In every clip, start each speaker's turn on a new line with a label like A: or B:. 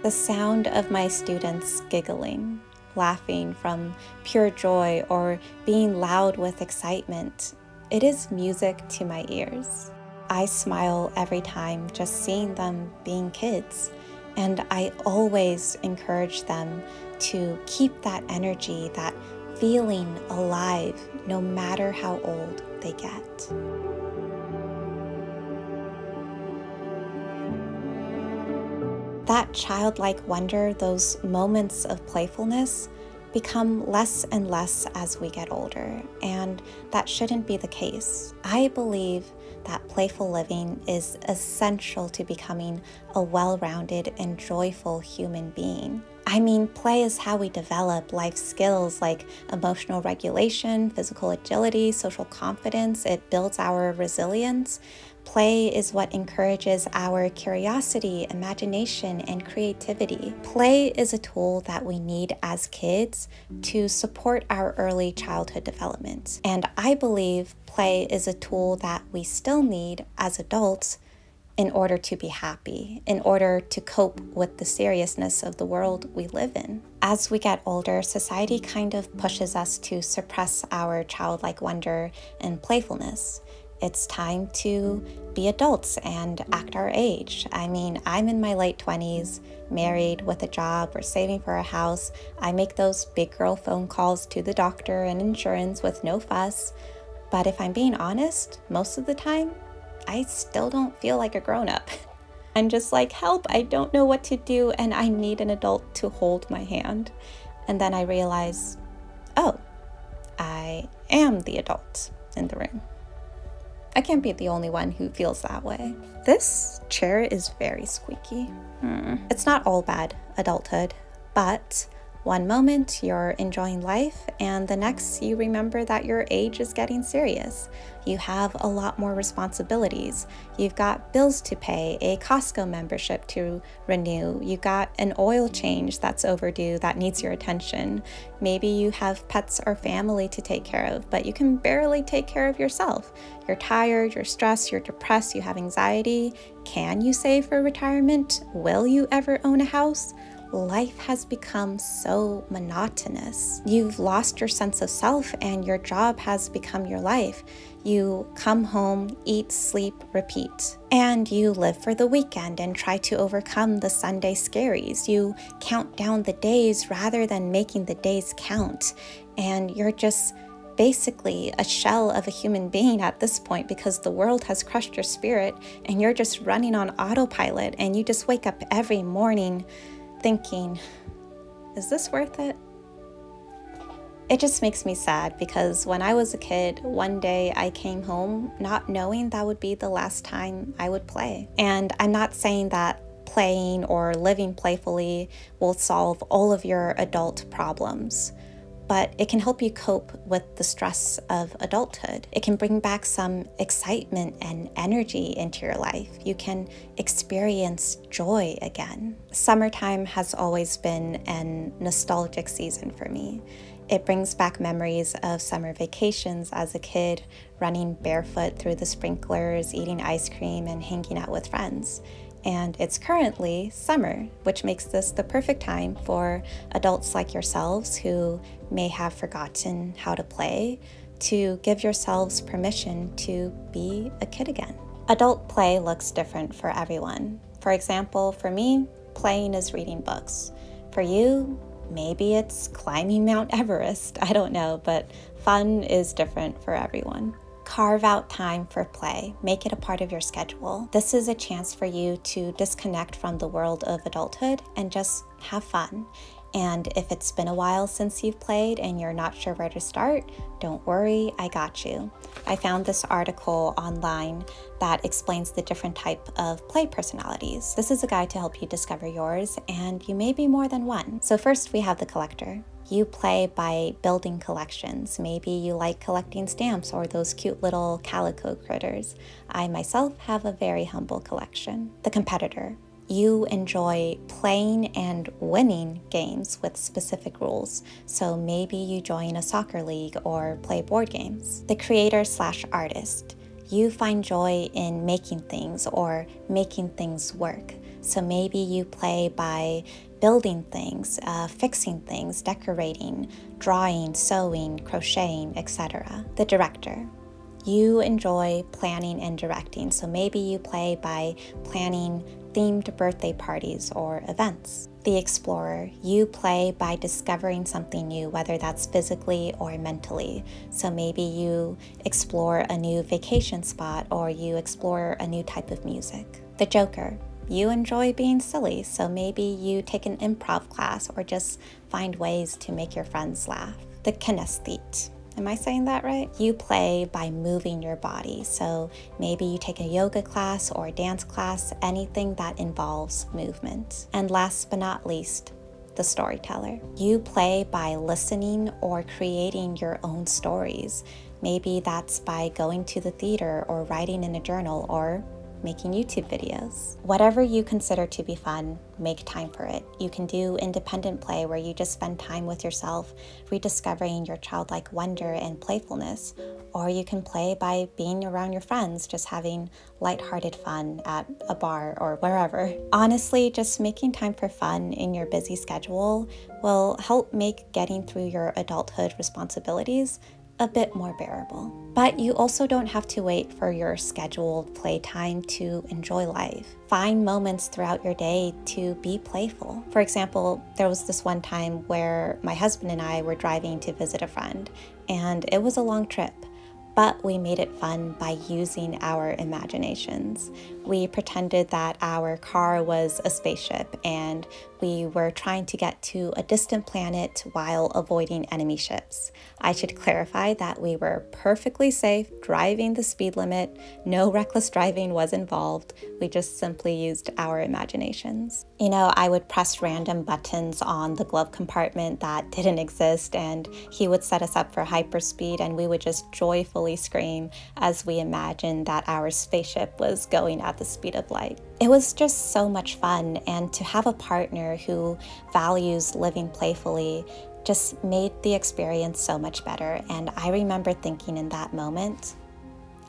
A: The sound of my students giggling, laughing from pure joy, or being loud with excitement, it is music to my ears. I smile every time just seeing them being kids, and I always encourage them to keep that energy, that feeling alive, no matter how old they get. That childlike wonder, those moments of playfulness, become less and less as we get older, and that shouldn't be the case. I believe that playful living is essential to becoming a well-rounded and joyful human being. I mean, play is how we develop life skills like emotional regulation, physical agility, social confidence. It builds our resilience. Play is what encourages our curiosity, imagination, and creativity. Play is a tool that we need as kids to support our early childhood development. And I believe play is a tool that we still need as adults in order to be happy, in order to cope with the seriousness of the world we live in. As we get older, society kind of pushes us to suppress our childlike wonder and playfulness. It's time to be adults and act our age. I mean, I'm in my late 20s, married with a job, we're saving for a house. I make those big girl phone calls to the doctor and insurance with no fuss. But if I'm being honest, most of the time, I still don't feel like a grown-up. I'm just like, help, I don't know what to do, and I need an adult to hold my hand. And then I realize, oh, I am the adult in the room. I can't be the only one who feels that way. This chair is very squeaky. It's not all bad adulthood, but one moment you're enjoying life and the next you remember that your age is getting serious. You have a lot more responsibilities. You've got bills to pay, a Costco membership to renew. You got an oil change that's overdue that needs your attention. Maybe you have pets or family to take care of, but you can barely take care of yourself. You're tired, you're stressed, you're depressed, you have anxiety. Can you save for retirement? Will you ever own a house? Life has become so monotonous. You've lost your sense of self and your job has become your life. You come home, eat, sleep, repeat. And you live for the weekend and try to overcome the Sunday scaries. You count down the days rather than making the days count. And you're just basically a shell of a human being at this point because the world has crushed your spirit and you're just running on autopilot and you just wake up every morning thinking, is this worth it? It just makes me sad because when I was a kid, one day I came home not knowing that would be the last time I would play. And I'm not saying that playing or living playfully will solve all of your adult problems, but it can help you cope with the stress of adulthood. It can bring back some excitement and energy into your life. You can experience joy again. Summertime has always been a nostalgic season for me. It brings back memories of summer vacations as a kid, running barefoot through the sprinklers, eating ice cream, and hanging out with friends. And it's currently summer, which makes this the perfect time for adults like yourselves who may have forgotten how to play to give yourselves permission to be a kid again. Adult play looks different for everyone. For example, for me, playing is reading books. For you, maybe it's climbing Mount Everest. I don't know, but fun is different for everyone. Carve out time for play. Make it a part of your schedule. This is a chance for you to disconnect from the world of adulthood and just have fun. And if it's been a while since you've played and you're not sure where to start, don't worry, I got you. I found this article online that explains the different type of play personalities. This is a guide to help you discover yours, and you may be more than one. So first we have the collector. You play by building collections. Maybe you like collecting stamps or those cute little calico critters. I myself have a very humble collection. The competitor. You enjoy playing and winning games with specific rules, so maybe you join a soccer league or play board games. The creator/artist. You find joy in making things or making things work. So maybe you play by building things, fixing things, decorating, drawing, sewing, crocheting, etc. The director. You enjoy planning and directing, so maybe you play by planning themed birthday parties or events. The explorer. You play by discovering something new, whether that's physically or mentally. So maybe you explore a new vacation spot or you explore a new type of music. The joker. You enjoy being silly, so maybe you take an improv class or just find ways to make your friends laugh. The kinesthete. Am I saying that right? You play by moving your body, so maybe you take a yoga class or a dance class, anything that involves movement. And last but not least, the storyteller. You play by listening or creating your own stories. Maybe that's by going to the theater or writing in a journal or making YouTube videos. Whatever you consider to be fun, make time for it. You can do independent play where you just spend time with yourself, rediscovering your childlike wonder and playfulness, or you can play by being around your friends, just having lighthearted fun at a bar or wherever. Honestly, just making time for fun in your busy schedule will help make getting through your adulthood responsibilities a bit more bearable. But you also don't have to wait for your scheduled playtime to enjoy life. Find moments throughout your day to be playful. For example, there was this one time where my husband and I were driving to visit a friend, and it was a long trip. But we made it fun by using our imaginations. We pretended that our car was a spaceship and we were trying to get to a distant planet while avoiding enemy ships. I should clarify that we were perfectly safe driving the speed limit. No reckless driving was involved. We just simply used our imaginations. You know, I would press random buttons on the glove compartment that didn't exist, and he would set us up for hyperspeed, and we would just joyfully scream as we imagined that our spaceship was going at the speed of light. It was just so much fun, and to have a partner who values living playfully just made the experience so much better. And I remember thinking in that moment,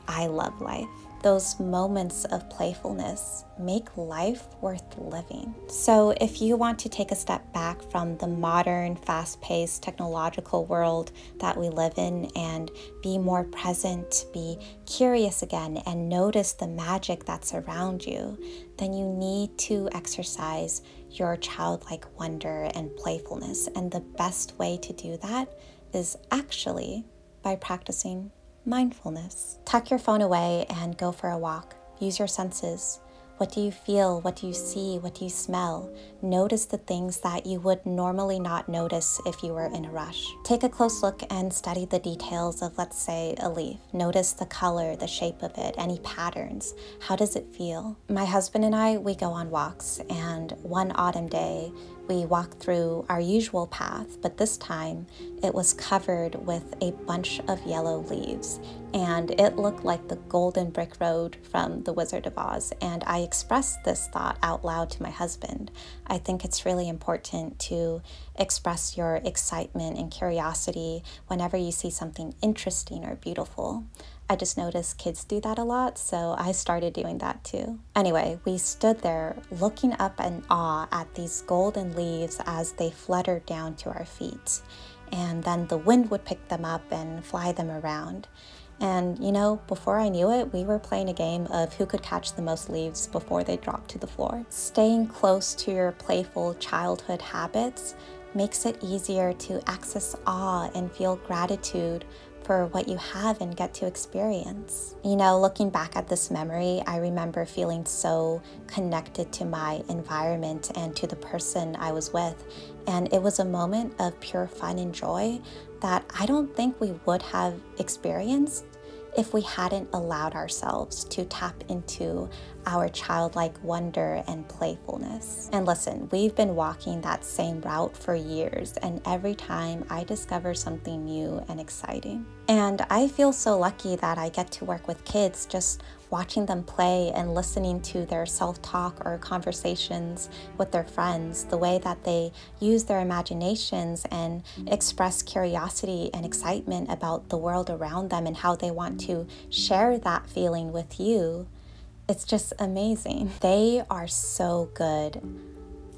A: I love life. Those moments of playfulness make life worth living. So if you want to take a step back from the modern, fast-paced technological world that we live in and be more present, be curious again, and notice the magic that's around you, then you need to exercise your childlike wonder and playfulness. And the best way to do that is actually by practicing mindfulness. Tuck your phone away and go for a walk. Use your senses. What do you feel? What do you see? What do you smell? Notice the things that you would normally not notice if you were in a rush. Take a close look and study the details of, let's say, a leaf. Notice the color, the shape of it, any patterns. How does it feel? My husband and I, we go on walks, and one autumn day, we walked through our usual path, but this time it was covered with a bunch of yellow leaves, and it looked like the golden brick road from The Wizard of Oz. And I expressed this thought out loud to my husband. I think it's really important to express your excitement and curiosity whenever you see something interesting or beautiful. I just noticed kids do that a lot, so I started doing that too. Anyway, we stood there looking up in awe at these golden leaves as they fluttered down to our feet. And then the wind would pick them up and fly them around. And you know, before I knew it, we were playing a game of who could catch the most leaves before they dropped to the floor. Staying close to your playful childhood habits makes it easier to access awe and feel gratitude for what you have and get to experience. You know, looking back at this memory, I remember feeling so connected to my environment and to the person I was with. And it was a moment of pure fun and joy that I don't think we would have experienced if we hadn't allowed ourselves to tap into our childlike wonder and playfulness. And listen, we've been walking that same route for years, and every time I discover something new and exciting. And I feel so lucky that I get to work with kids, just watching them play and listening to their self-talk or conversations with their friends, the way that they use their imaginations and express curiosity and excitement about the world around them and how they want to share that feeling with you It's just amazing. They are so good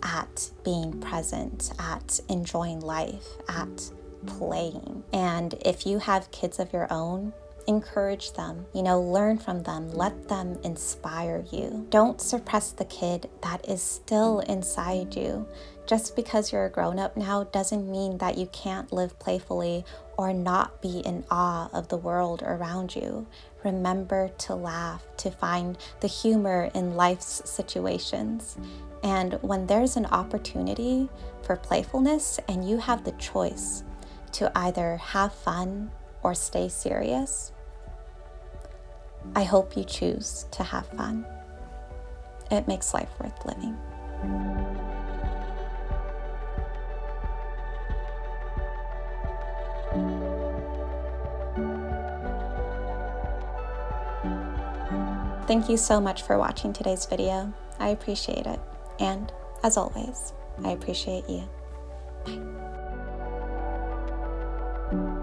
A: at being present, at enjoying life, at playing. And if you have kids of your own, encourage them, learn from them, let them inspire you. Don't suppress the kid that is still inside you. Just because you're a grown-up now doesn't mean that you can't live playfully or not be in awe of the world around you. Remember to laugh, to find the humor in life's situations. And when there's an opportunity for playfulness and you have the choice to either have fun or stay serious, I hope you choose to have fun. It makes life worth living. Thank you so much for watching today's video. I appreciate it. And as always, I appreciate you. Bye.